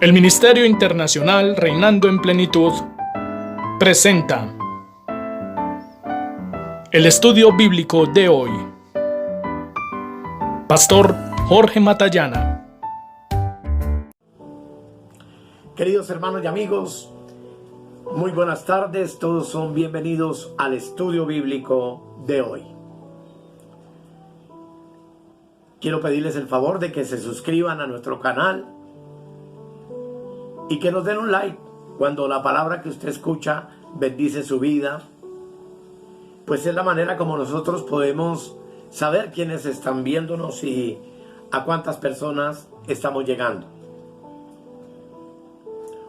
El Ministerio Internacional Reinando en Plenitud presenta el estudio bíblico de hoy. Pastor Jorge Matallana. Queridos hermanos y amigos, muy buenas tardes. Todos son bienvenidos al estudio bíblico de hoy. Quiero pedirles el favor de que se suscriban a nuestro canal y que nos den un like cuando la palabra que usted escucha bendice su vida. Pues es la manera como nosotros podemos saber quiénes están viéndonos y a cuántas personas estamos llegando.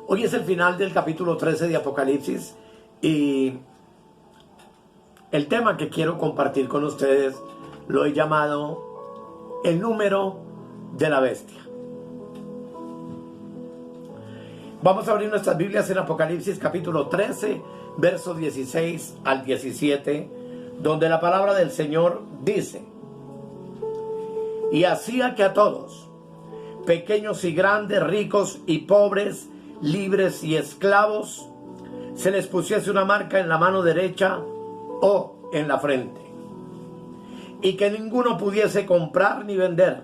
Hoy es el final del capítulo 13 de Apocalipsis y el tema que quiero compartir con ustedes lo he llamado el número de la bestia. Vamos a abrir nuestras Biblias en Apocalipsis capítulo 13, versos 16 al 17, donde la palabra del Señor dice: y hacía que a todos, pequeños y grandes, ricos y pobres, libres y esclavos, se les pusiese una marca en la mano derecha o en la frente, y que ninguno pudiese comprar ni vender,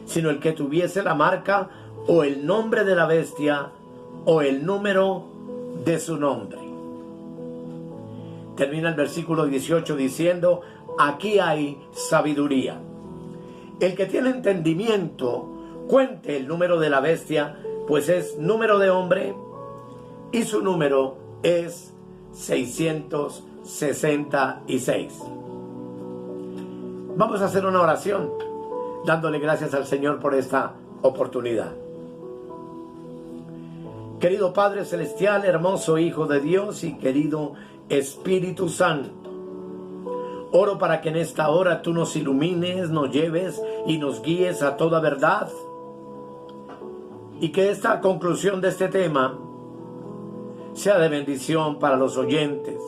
sino el que tuviese la marca o el nombre de la bestia o el número de su nombre. Termina el versículo 18 diciendo: aquí hay sabiduría. El que tiene entendimiento, cuente el número de la bestia, pues es número de hombre y su número es 666. Vamos a hacer una oración dándole gracias al Señor por esta oportunidad. Querido Padre Celestial, hermoso Hijo de Dios y querido Espíritu Santo, oro para que en esta hora tú nos ilumines, nos lleves y nos guíes a toda verdad, y que esta conclusión de este tema sea de bendición para los oyentes,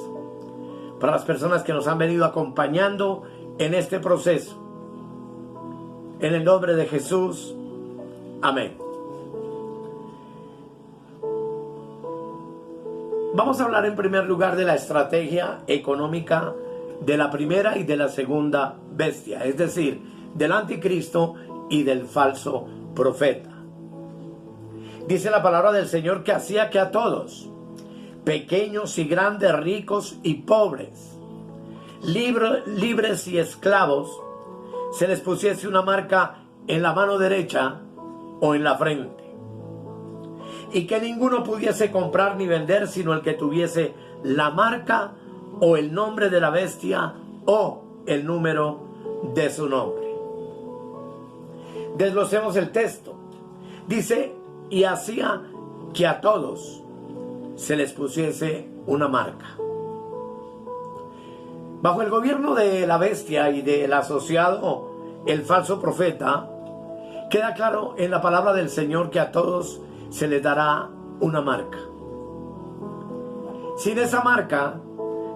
para las personas que nos han venido acompañando en este proceso. En el nombre de Jesús, amén. Vamos a hablar en primer lugar de la estrategia económica de la primera y de la segunda bestia, es decir, del anticristo y del falso profeta. Dice la palabra del Señor que hacía que a todos, pequeños y grandes, ricos y pobres, libres y esclavos, se les pusiese una marca en la mano derecha o en la frente, y que ninguno pudiese comprar ni vender sino el que tuviese la marca o el nombre de la bestia o el número de su nombre. Desglosemos el texto. Dice: y hacía que a todos se les pusiese una marca. Bajo el gobierno de la bestia y del asociado, el falso profeta, queda claro en la palabra del Señor que a todos se les dará una marca. Sin esa marca,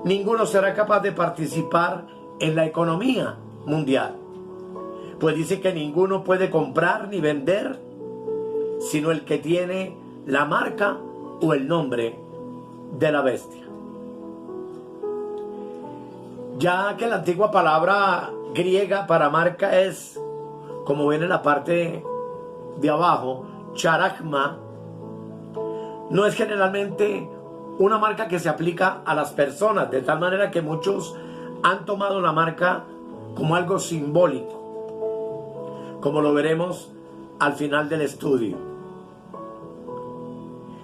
ninguno será capaz de participar en la economía mundial, pues dice que ninguno puede comprar ni vender sino el que tiene la marca o el nombre de la bestia. Ya que la antigua palabra griega para marca es, como ven en la parte de abajo, charagma, no es generalmente una marca que se aplica a las personas, de tal manera que muchos han tomado la marca como algo simbólico, como lo veremos al final del estudio.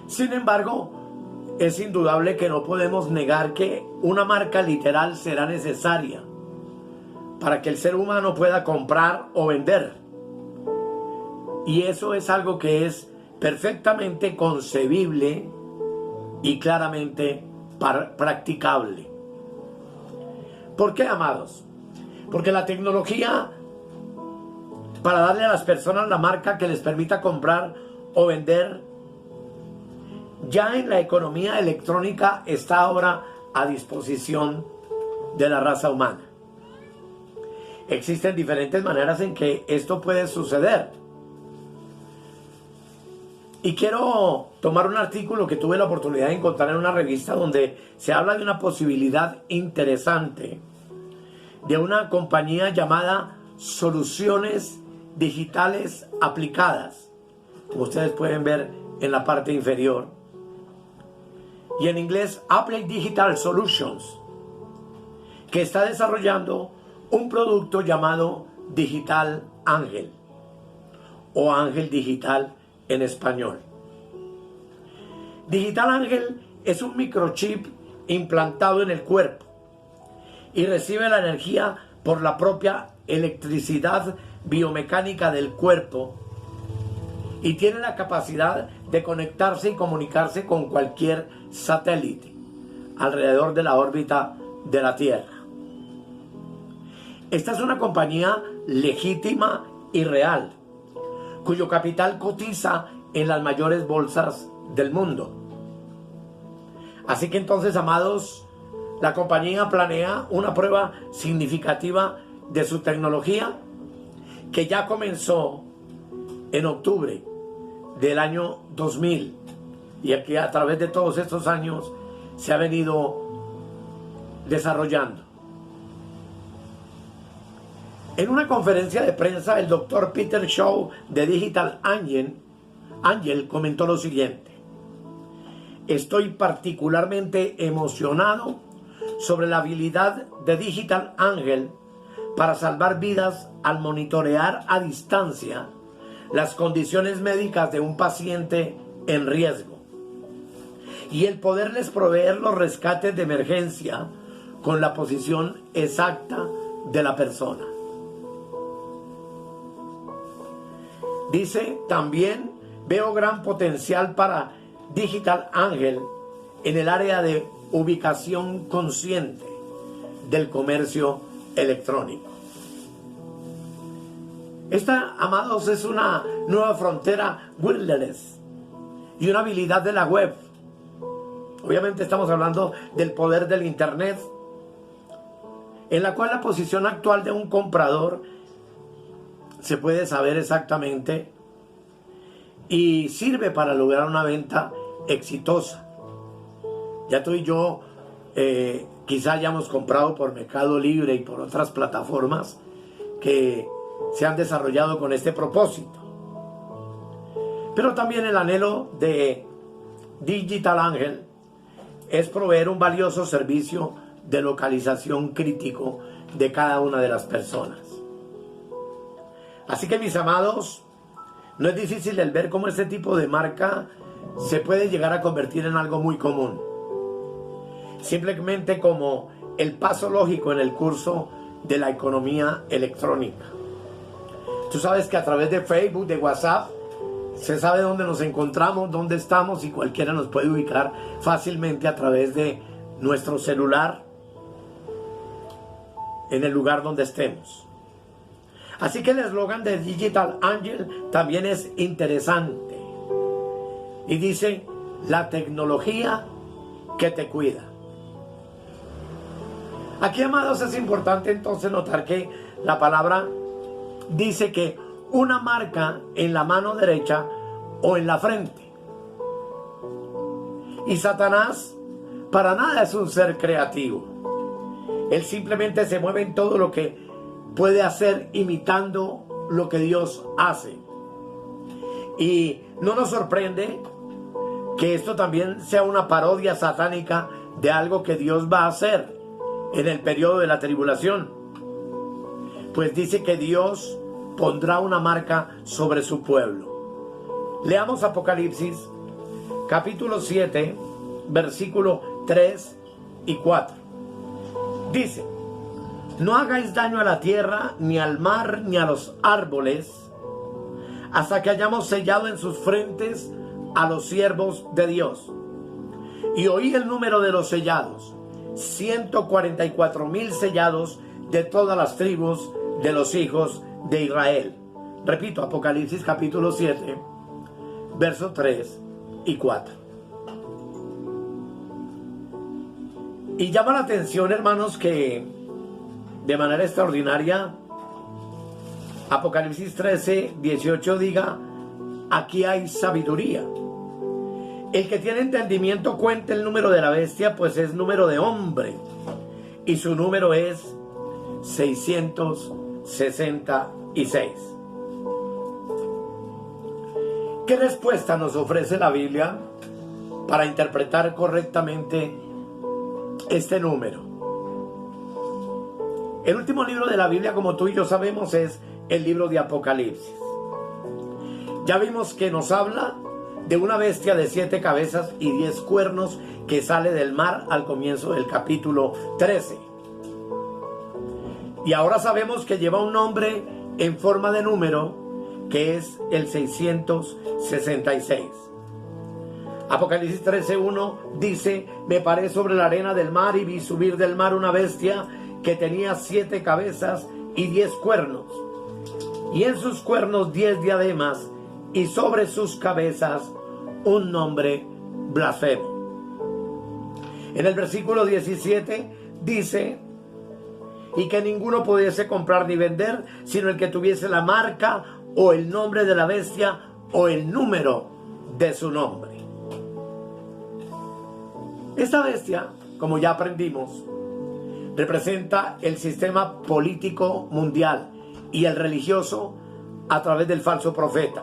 Sin embargo, es indudable que no podemos negar que una marca literal será necesaria para que el ser humano pueda comprar o vender. Y eso es algo que es perfectamente concebible y claramente practicable. ¿Por qué, amados? Porque la tecnología, para darle a las personas la marca que les permita comprar o vender, ya en la economía electrónica está ahora a disposición de la raza humana. Existen diferentes maneras en que esto puede suceder. Y quiero tomar un artículo que tuve la oportunidad de encontrar en una revista donde se habla de una posibilidad interesante de una compañía llamada Soluciones Digitales Aplicadas, como ustedes pueden ver en la parte inferior, y en inglés Applied Digital Solutions, que está desarrollando un producto llamado Digital Ángel o Ángel Digital en español. Digital Ángel es un microchip implantado en el cuerpo y recibe la energía por la propia electricidad biomecánica del cuerpo y tiene la capacidad de conectarse y comunicarse con cualquier satélite alrededor de la órbita de la Tierra. Esta es una compañía legítima y real, cuyo capital cotiza en las mayores bolsas del mundo. Así que entonces, amados, la compañía planea una prueba significativa de su tecnología que ya comenzó en octubre del año 2000 y aquí a través de todos estos años se ha venido desarrollando. En una conferencia de prensa, el doctor Peter Shaw de Digital Angel comentó lo siguiente: estoy particularmente emocionado sobre la habilidad de Digital Ángel para salvar vidas al monitorear a distancia las condiciones médicas de un paciente en riesgo y el poderles proveer los rescates de emergencia con la posición exacta de la persona. Dice también: veo gran potencial para Digital Ángel en el área de ubicación consciente del comercio electrónico. Esta, amados, es una nueva frontera wireless y una habilidad de la web. Obviamente estamos hablando del poder del internet, en la cual la posición actual de un comprador se puede saber exactamente y sirve para lograr una venta exitosa. Ya tú y yo quizá hayamos comprado por Mercado Libre y por otras plataformas que se han desarrollado con este propósito. Pero también el anhelo de Digital Ángel es proveer un valioso servicio de localización crítico de cada una de las personas. Así que, mis amados, no es difícil el ver cómo este tipo de marca se puede llegar a convertir en algo muy común, simplemente como el paso lógico en el curso de la economía electrónica. Tú sabes que a través de Facebook, de WhatsApp, se sabe dónde nos encontramos, dónde estamos, y cualquiera nos puede ubicar fácilmente a través de nuestro celular en el lugar donde estemos. Así que el eslogan de Digital Ángel también es interesante y dice: la tecnología que te cuida. Aquí, amados, es importante entonces notar que la palabra dice que una marca en la mano derecha o en la frente. Y Satanás para nada es un ser creativo. Él simplemente se mueve en todo lo que puede hacer, imitando lo que Dios hace. Y no nos sorprende que esto también sea una parodia satánica de algo que Dios va a hacer en el periodo de la tribulación. Pues dice que Dios pondrá una marca sobre su pueblo. Leamos Apocalipsis capítulo 7, versículo 3 y 4. Dice: no hagáis daño a la tierra, ni al mar, ni a los árboles, hasta que hayamos sellado en sus frentes a los siervos de Dios. Y oí el número de los sellados: 144,000 sellados de todas las tribus de los hijos de Israel. Repito, Apocalipsis capítulo 7, versos 3 y 4. Y llama la atención, hermanos, que de manera extraordinaria Apocalipsis 13, 18 diga aquí hay sabiduría. El que tiene entendimiento cuenta el número de la bestia, pues es número de hombre, y su número es 666. ¿Qué respuesta nos ofrece la Biblia para interpretar correctamente este número? El último libro de la Biblia, como tú y yo sabemos, es el libro de Apocalipsis. Ya vimos que nos habla de una bestia de 7 cabezas y 10 cuernos que sale del mar al comienzo del capítulo 13. Y ahora sabemos que lleva un nombre en forma de número, que es el 666. Apocalipsis 13:1 dice: me paré sobre la arena del mar y vi subir del mar una bestia que tenía 7 cabezas y 10 cuernos, y en sus cuernos 10 diademas, y sobre sus cabezas un nombre blasfemo. En el versículo 17 dice: y que ninguno pudiese comprar ni vender, sino el que tuviese la marca o el nombre de la bestia o el número de su nombre. Esta bestia, como ya aprendimos, representa el sistema político mundial y el religioso a través del falso profeta.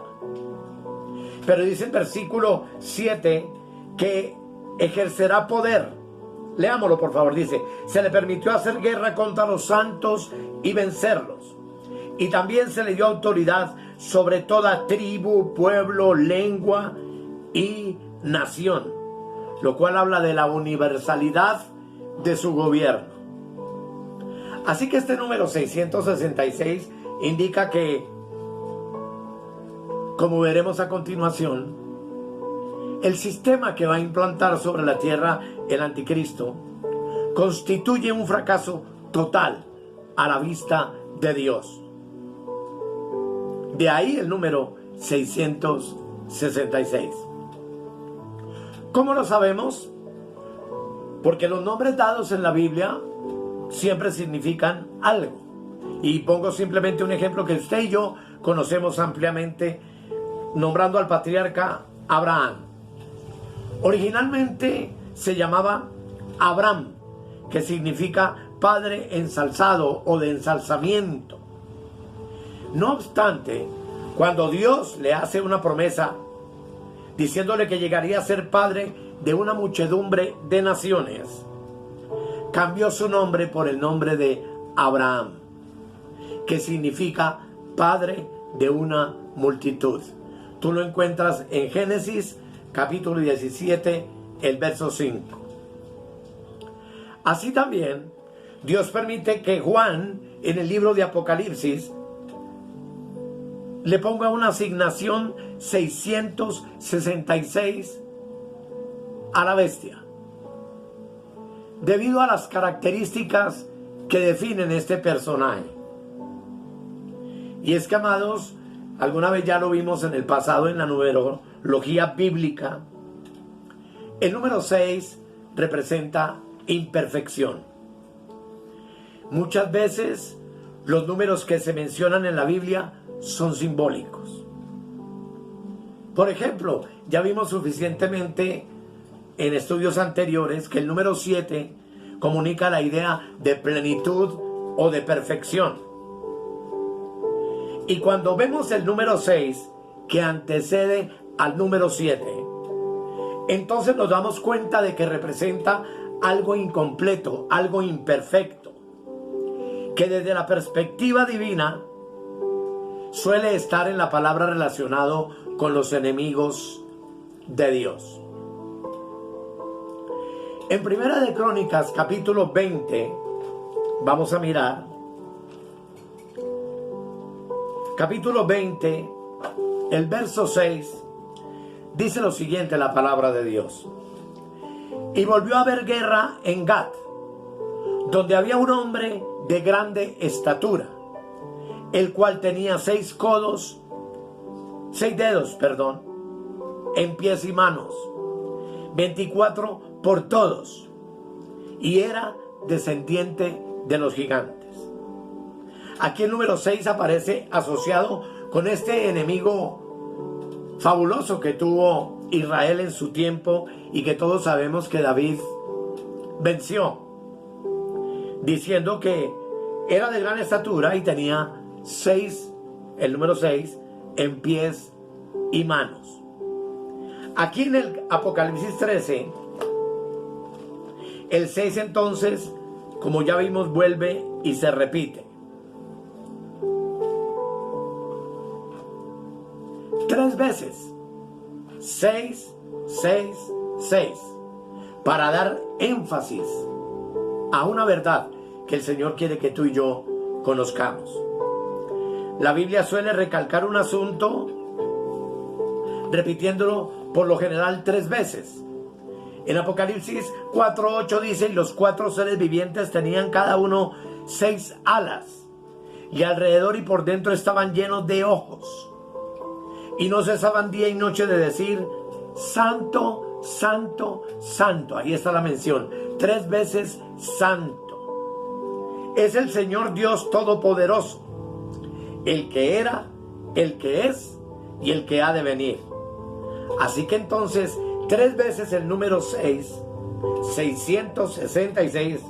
Pero dice el versículo 7 que ejercerá poder. Leámoslo, por favor. Dice: se le permitió hacer guerra contra los santos y vencerlos. Y también se le dio autoridad sobre toda tribu, pueblo, lengua y nación, lo cual habla de la universalidad de su gobierno. Así que este número 666 indica que, como veremos a continuación, el sistema que va a implantar sobre la tierra el anticristo constituye un fracaso total a la vista de Dios. De ahí el número 666. ¿Cómo lo sabemos? Porque los nombres dados en la Biblia siempre significan algo. Y pongo simplemente un ejemplo que usted y yo conocemos ampliamente, nombrando al patriarca Abraham. Originalmente se llamaba Abram, que significa padre ensalzado o de ensalzamiento. No obstante, cuando Dios le hace una promesa diciéndole que llegaría a ser padre de una muchedumbre de naciones, cambió su nombre por el nombre de Abraham, que significa padre de una multitud. Tú lo encuentras en Génesis capítulo 17, el verso 5. Así también, Dios permite que Juan, en el libro de Apocalipsis, le ponga una asignación 666 a la bestia, debido a las características que definen este personaje. Y es que, amados, alguna vez ya lo vimos en el pasado en la numerología bíblica, el número 6 representa imperfección. Muchas veces los números que se mencionan en la Biblia son simbólicos. Por ejemplo, ya vimos suficientemente en estudios anteriores que el número 7 comunica la idea de plenitud o de perfección. Y cuando vemos el número 6 que antecede al número 7, entonces nos damos cuenta de que representa algo incompleto, algo imperfecto, que desde la perspectiva divina suele estar en la palabra relacionado con los enemigos de Dios. En Primera de Crónicas, capítulo 20, vamos a mirar. Capítulo 20, el verso 6, dice lo siguiente la palabra de Dios. Y volvió a haber guerra en Gat, donde había un hombre de grande estatura, el cual tenía 6 dedos, en pies y manos, 24 por todos, y era descendiente de los gigantes. Aquí el número 6 aparece asociado con este enemigo fabuloso que tuvo Israel en su tiempo y que todos sabemos que David venció, diciendo que era de gran estatura y tenía el número 6, en pies y manos. Aquí en el Apocalipsis 13, el 6 entonces, como ya vimos, vuelve y se repite. 3 veces. 6, 6, 6. Para dar énfasis a una verdad que el Señor quiere que tú y yo conozcamos. La Biblia suele recalcar un asunto repitiéndolo por lo general 3 veces. En Apocalipsis 4:8 dice: y los 4 seres vivientes tenían cada uno 6 alas, y alrededor y por dentro estaban llenos de ojos, y no cesaban día y noche de decir: santo, santo, santo. Ahí está la mención, 3 veces santo. Es el Señor Dios Todopoderoso, el que era, el que es y el que ha de venir. Así que entonces 3 veces el número 6, 666,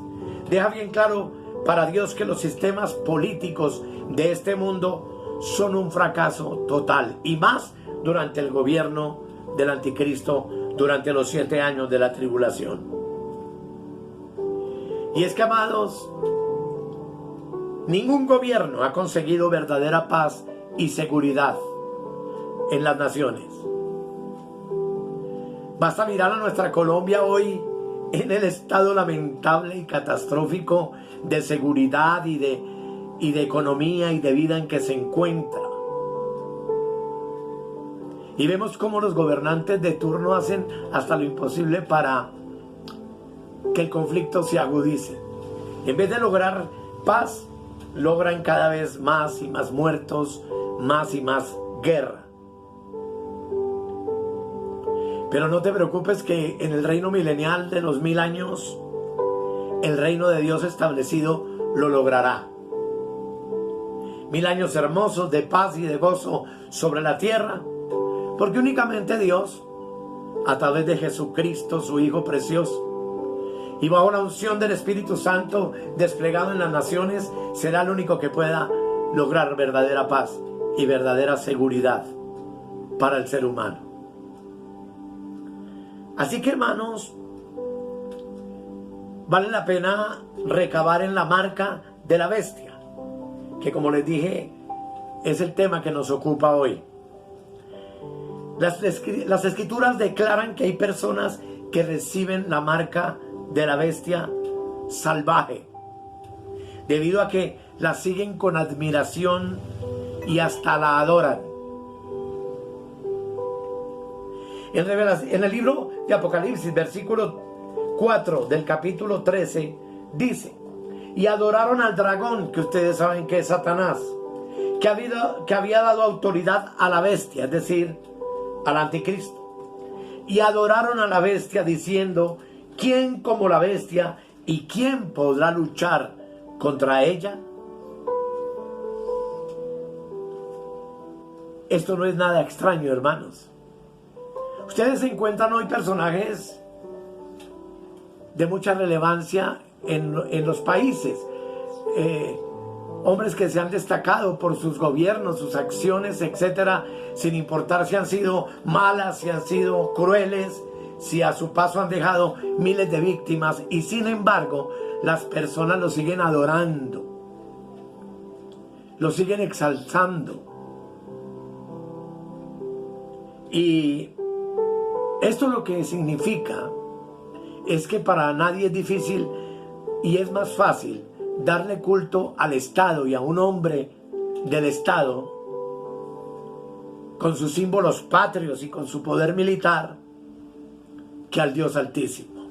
deja bien claro para Dios que los sistemas políticos de este mundo son un fracaso total, y más durante el gobierno del anticristo, durante los 7 años de la tribulación. Y es que, amados, ningún gobierno ha conseguido verdadera paz y seguridad en las naciones. Basta mirar a nuestra Colombia hoy en el estado lamentable y catastrófico de seguridad y de economía y de vida en que se encuentra. Y vemos cómo los gobernantes de turno hacen hasta lo imposible para que el conflicto se agudice. En vez de lograr paz, logran cada vez más y más muertos, más y más guerra. Pero no te preocupes, que en el reino milenial de los 1000 años, el reino de Dios establecido lo logrará. 1000 años hermosos de paz y de gozo sobre la tierra, porque únicamente Dios, a través de Jesucristo, su Hijo precioso, y bajo la unción del Espíritu Santo desplegado en las naciones, será el único que pueda lograr verdadera paz y verdadera seguridad para el ser humano. Así que, hermanos, vale la pena recabar en la marca de la bestia, que, como les dije, es el tema que nos ocupa hoy. Las escrituras declaran que hay personas que reciben la marca de la bestia salvaje, debido a que la siguen con admiración y hasta la adoran. En el libro de Apocalipsis, versículo 4 del capítulo 13, dice: y adoraron al dragón, que ustedes saben que es Satanás, que había dado autoridad a la bestia, es decir, al anticristo. Y adoraron a la bestia diciendo: ¿quién como la bestia y quién podrá luchar contra ella? Esto no es nada extraño, hermanos. Ustedes encuentran hoy personajes de mucha relevancia en los países, hombres que se han destacado por sus gobiernos, sus acciones, etcétera, sin importar si han sido malas, si han sido crueles, si a su paso han dejado miles de víctimas, y sin embargo las personas lo siguen adorando, lo siguen exaltando. Y esto lo que significa es que para nadie es difícil y es más fácil darle culto al Estado y a un hombre del Estado con sus símbolos patrios y con su poder militar que al Dios Altísimo.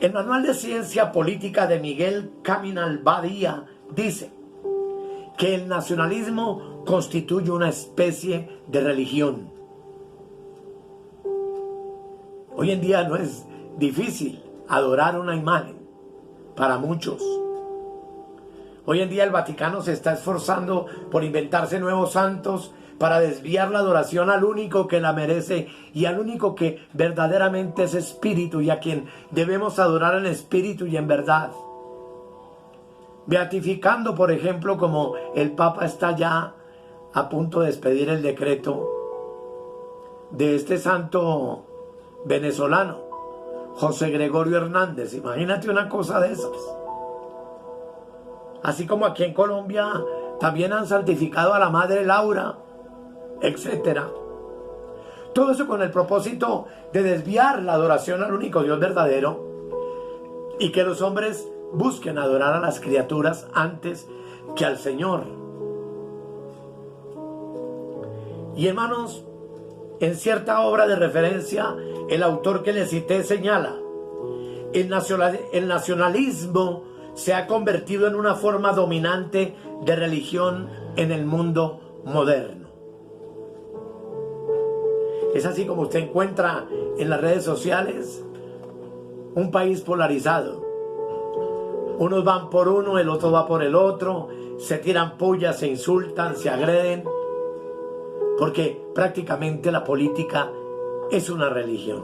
El Manual de Ciencia Política de Miguel Caminal Badía dice que el nacionalismo constituye una especie de religión. Hoy en día no es difícil adorar una imagen para muchos. Hoy en día el Vaticano se está esforzando por inventarse nuevos santos para desviar la adoración al único que la merece y al único que verdaderamente es espíritu y a quien debemos adorar en espíritu y en verdad. Beatificando, por ejemplo, como el Papa está ya a punto de expedir el decreto de este santo venezolano, José Gregorio Hernández. Imagínate una cosa de esas. Así como aquí en Colombia también han santificado a la Madre Laura, etcétera. Todo eso con el propósito de desviar la adoración al único Dios verdadero y que los hombres busquen adorar a las criaturas antes que al Señor. Y hermanos, en cierta obra de referencia, el autor que le cité señala: el nacionalismo se ha convertido en una forma dominante de religión en el mundo moderno. Es así como usted encuentra en las redes sociales un país polarizado. Unos van por uno, el otro va por el otro, se tiran pullas, se insultan, se agreden, porque prácticamente la política es una religión.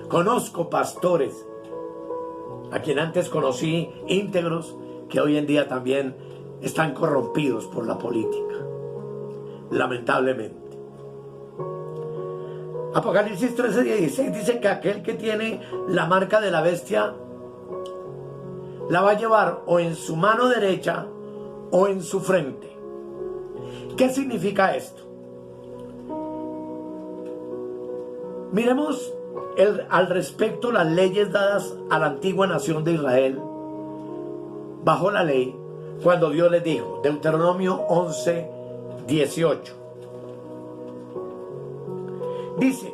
Conozco pastores, a quien antes conocí íntegros, que hoy en día también están corrompidos por la política, lamentablemente. Apocalipsis 13:16 dice que aquel que tiene la marca de la bestia la va a llevar o en su mano derecha o en su frente. ¿Qué significa esto? Miremos al respecto las leyes dadas a la antigua nación de Israel bajo la ley, cuando Dios les dijo, Deuteronomio 11:18. Dice: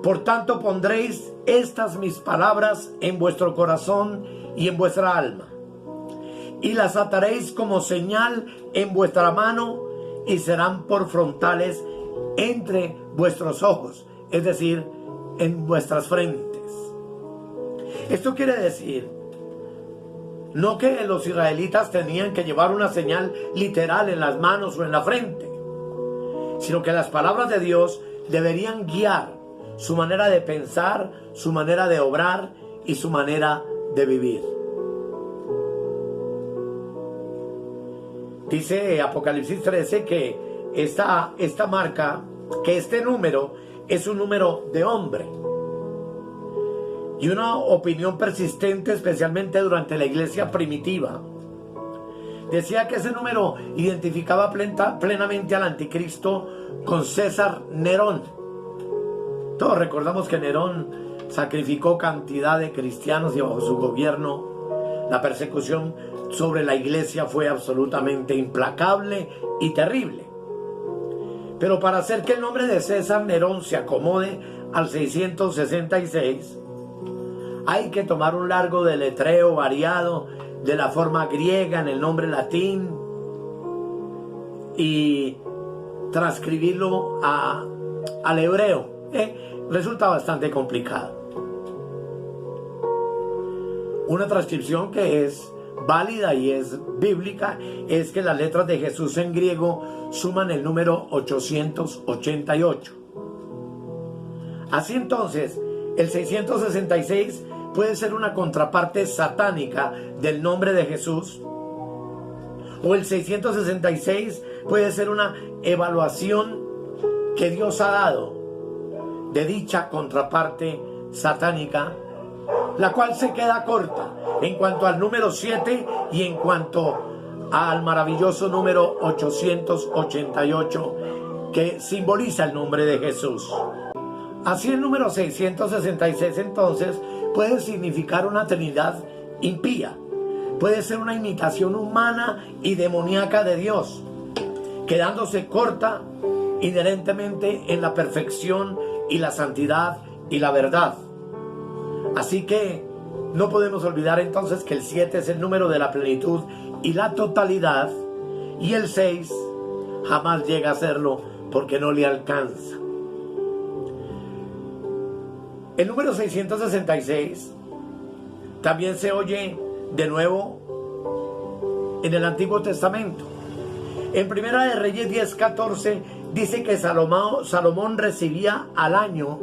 por tanto pondréis estas mis palabras en vuestro corazón y en vuestra alma, y las ataréis como señal en vuestra mano, y serán por frontales entre vuestros ojos, es decir, en vuestras frentes. Esto quiere decir, no que los israelitas tenían que llevar una señal literal en las manos o en la frente, sino que las palabras de Dios deberían guiar su manera de pensar, su manera de obrar y su manera de vivir. Dice Apocalipsis 13 que esta marca, que este número es un número de hombre. Y una opinión persistente, especialmente durante la iglesia primitiva, decía que ese número identificaba plenamente al anticristo con César Nerón. Todos recordamos que Nerón sacrificó cantidad de cristianos y bajo su gobierno la persecución sobre la iglesia fue absolutamente implacable y terrible. Pero para hacer que el nombre de César Nerón se acomode al 666, hay que tomar un largo deletreo variado de la forma griega en el nombre latín y transcribirlo al hebreo. Resulta bastante complicado. Una transcripción que es válida y es bíblica es que las letras de Jesús en griego suman el número 888. Así entonces, el 666 puede ser una contraparte satánica del nombre de Jesús, o el 666 puede ser una evaluación que Dios ha dado de dicha contraparte satánica, la cual se queda corta en cuanto al número 7 y en cuanto al maravilloso número 888 que simboliza el nombre de Jesús. Así el número 666 entonces puede significar una trinidad impía, puede ser una imitación humana y demoníaca de Dios, quedándose corta inherentemente en la perfección y la santidad y la verdad. Así que no podemos olvidar entonces que el 7 es el número de la plenitud y la totalidad, y el 6 jamás llega a serlo porque no le alcanza. El número 666 también se oye de nuevo en el Antiguo Testamento. En Primera de Reyes 10:14 dice que Salomón recibía al año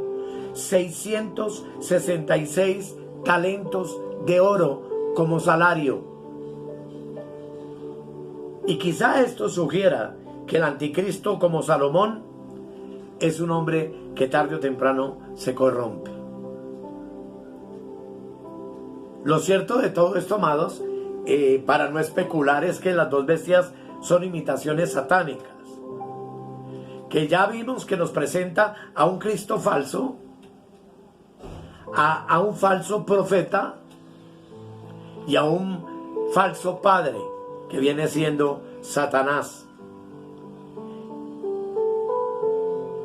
666 talentos de oro como salario. Y quizá esto sugiera que el anticristo, como Salomón, es un hombre que tarde o temprano se corrompe. Lo cierto de todo esto, amados, para no especular, es que las dos bestias son imitaciones satánicas, que ya vimos que nos presenta a un Cristo falso, a un falso profeta y a un falso padre, que viene siendo Satanás.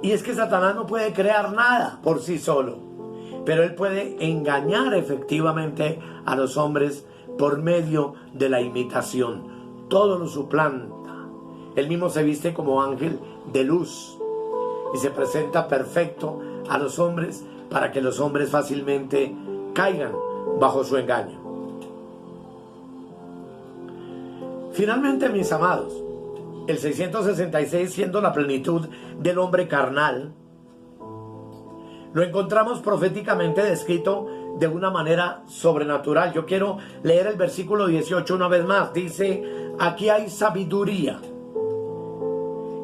Y es que Satanás no puede crear nada por sí solo, pero él puede engañar efectivamente a los hombres por medio de la imitación. Todo lo suplanta. Él mismo se viste como ángel de luz y se presenta perfecto a los hombres para que los hombres fácilmente caigan bajo su engaño. Finalmente, mis amados, el 666, siendo la plenitud del hombre carnal, lo encontramos proféticamente descrito de una manera sobrenatural. Yo quiero leer el versículo 18 una vez más. Dice: aquí hay sabiduría.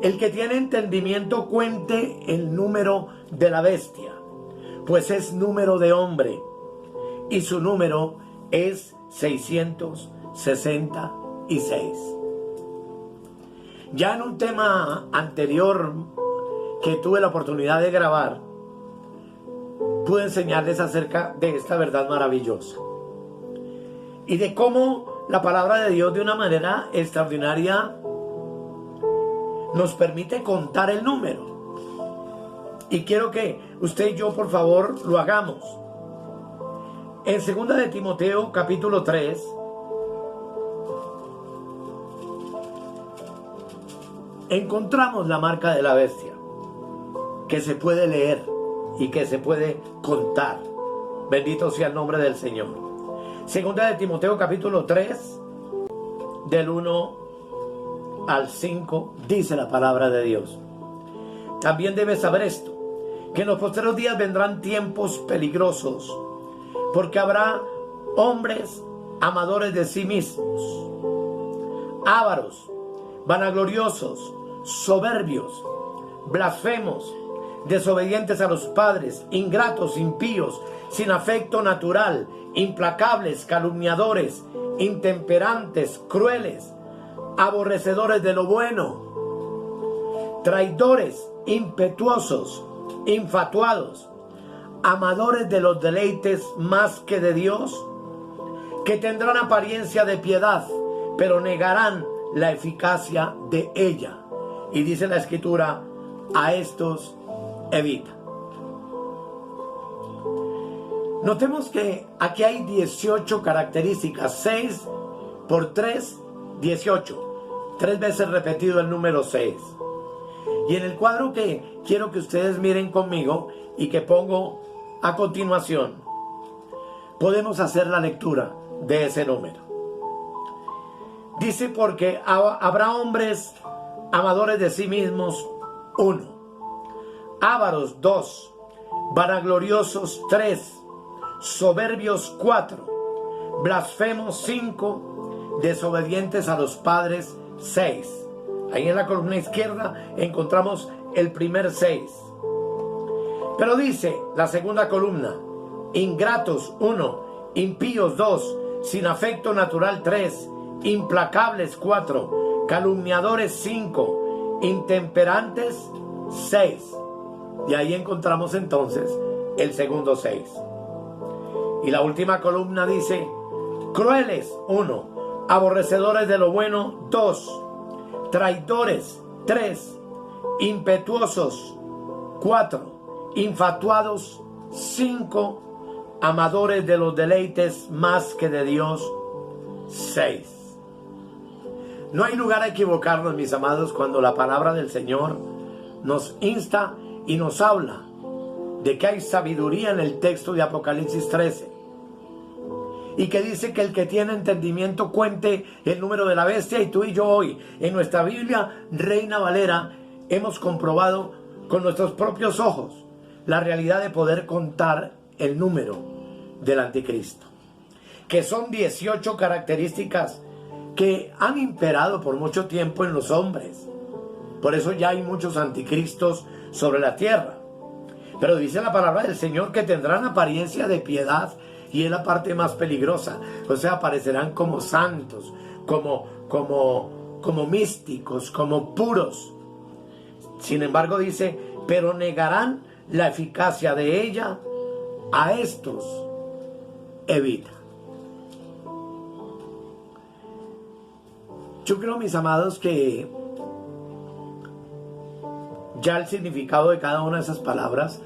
El que tiene entendimiento cuente el número de la bestia, pues es número de hombre, y su número es 666. Ya en un tema anterior que tuve la oportunidad de grabar, pude enseñarles acerca de esta verdad maravillosa y de cómo la palabra de Dios de una manera extraordinaria nos permite contar el número. Y quiero que usted y yo, por favor, lo hagamos. En 2 de Timoteo capítulo 3, encontramos la marca de la bestia, que se puede leer y que se puede contar. Bendito sea el nombre del Señor. 2 de Timoteo capítulo 3, del 1 al 5, dice la palabra de Dios: también debes saber esto, que en los posteriores días vendrán tiempos peligrosos, porque habrá hombres amadores de sí mismos, ávaros, vanagloriosos, soberbios, blasfemos, desobedientes a los padres, ingratos, impíos, sin afecto natural, implacables, calumniadores, intemperantes, crueles, aborrecedores de lo bueno, traidores, impetuosos, infatuados, amadores de los deleites más que de Dios, que tendrán apariencia de piedad, pero negarán la eficacia de ella. Y dice la Escritura: a estos evita. Notemos que aquí hay 18 características. 6 por 3, 18. 3 veces repetido el número 6. Y en el cuadro que quiero que ustedes miren conmigo y que pongo a continuación, podemos hacer la lectura de ese número. Dice: porque habrá hombres amadores de sí mismos, 1, ávaros, 2, vanagloriosos, 3, soberbios, 4, blasfemos, 5, desobedientes a los padres, 6. Ahí en la columna izquierda encontramos el primer 6. Pero dice la segunda columna: ingratos, 1, impíos, 2, sin afecto natural, 3, implacables, 4, calumniadores, 5, intemperantes, 6. Y ahí encontramos entonces el segundo 6. Y la última columna dice: crueles, 1, aborrecedores de lo bueno, 2, traidores, 3, impetuosos, 4, infatuados, 5, amadores de los deleites más que de Dios, 6. No hay lugar a equivocarnos, mis amados, cuando la palabra del Señor nos insta y nos habla de que hay sabiduría en el texto de Apocalipsis 13, y que dice que el que tiene entendimiento cuente el número de la bestia. Y tú y yo hoy, en nuestra Biblia Reina Valera, hemos comprobado con nuestros propios ojos la realidad de poder contar el número del anticristo, que son 18 características que han imperado por mucho tiempo en los hombres. Por eso ya hay muchos anticristos sobre la tierra. Pero dice la palabra del Señor que tendrán apariencia de piedad, y es la parte más peligrosa. O sea, aparecerán como santos, como místicos, como puros. Sin embargo dice, pero negarán la eficacia de ella. A estos evita. Yo creo, mis amados, que ya el significado de cada una de esas palabras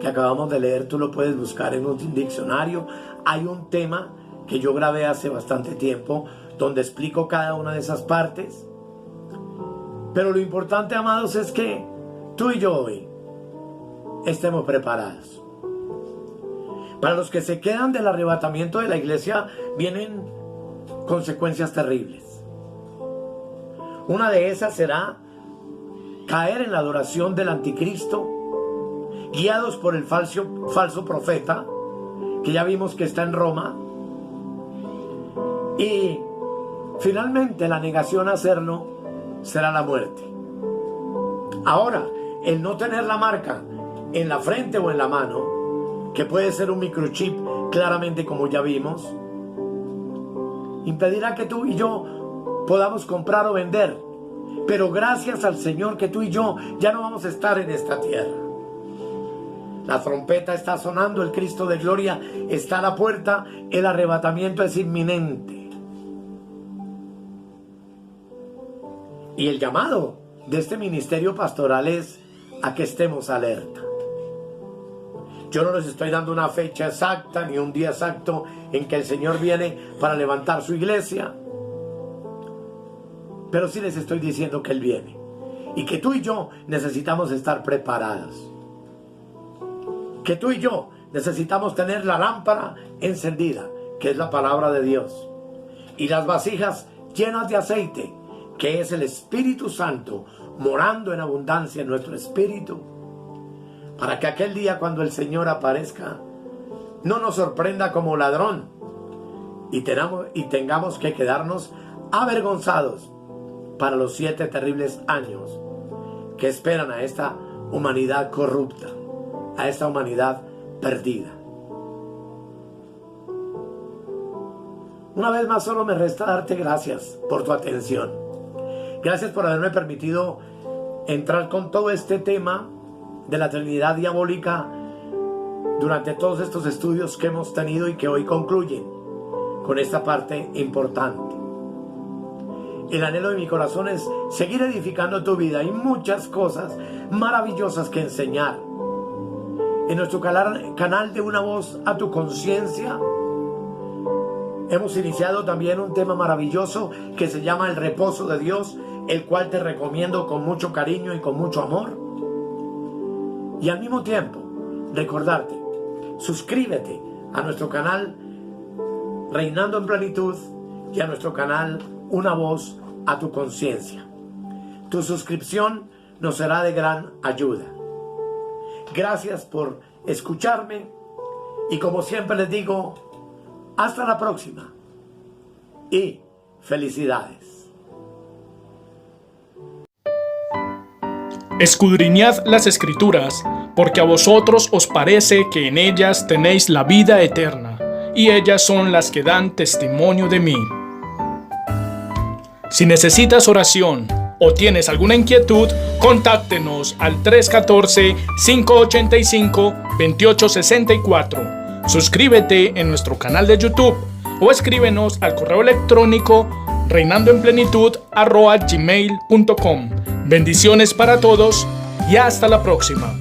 que acabamos de leer, tú lo puedes buscar en un diccionario. Hay un tema que yo grabé hace bastante tiempo, donde explico cada una de esas partes. Pero lo importante, amados, es que tú y yo hoy estemos preparados. Para los que se quedan del arrebatamiento de la iglesia, vienen consecuencias terribles. Una de esas será caer en la adoración del anticristo, guiados por el falso profeta, que ya vimos que está en Roma. Y finalmente la negación a hacerlo será la muerte. Ahora, el no tener la marca en la frente o en la mano, que puede ser un microchip, claramente, como ya vimos, impedirá que tú y yo podamos comprar o vender. Pero gracias al Señor que tú y yo ya no vamos a estar en esta tierra. La trompeta está sonando, el Cristo de gloria está a la puerta, el arrebatamiento es inminente. Y el llamado de este ministerio pastoral es a que estemos alerta. Yo no les estoy dando una fecha exacta ni un día exacto en que el Señor viene para levantar su iglesia, pero sí les estoy diciendo que Él viene y que tú y yo necesitamos estar preparados, que tú y yo necesitamos tener la lámpara encendida, que es la palabra de Dios, y las vasijas llenas de aceite, que es el Espíritu Santo morando en abundancia en nuestro espíritu, para que aquel día, cuando el Señor aparezca, no nos sorprenda como ladrón y tengamos que quedarnos avergonzados para los 7 terribles años que esperan a esta humanidad corrupta, a esta humanidad perdida. Una vez más, solo me resta darte gracias por tu atención. Gracias por haberme permitido entrar con todo este tema de la Trinidad diabólica durante todos estos estudios que hemos tenido y que hoy concluyen con esta parte importante. El anhelo de mi corazón es seguir edificando tu vida. Hay muchas cosas maravillosas que enseñar. En nuestro canal de Una Voz a tu Conciencia hemos iniciado también un tema maravilloso que se llama el reposo de Dios, el cual te recomiendo con mucho cariño y con mucho amor. Y al mismo tiempo, recordarte, suscríbete a nuestro canal Reinando en Plenitud y a nuestro canal Una Voz a tu Conciencia. Tu suscripción nos será de gran ayuda. Gracias por escucharme y, como siempre les digo, hasta la próxima y felicidades. Escudriñad las Escrituras, porque a vosotros os parece que en ellas tenéis la vida eterna, y ellas son las que dan testimonio de mí. Si necesitas oración o tienes alguna inquietud, contáctenos al 314-585-2864. Suscríbete en nuestro canal de YouTube o escríbenos al correo electrónico reinandoenplenitud@gmail.com. Bendiciones para todos y hasta la próxima.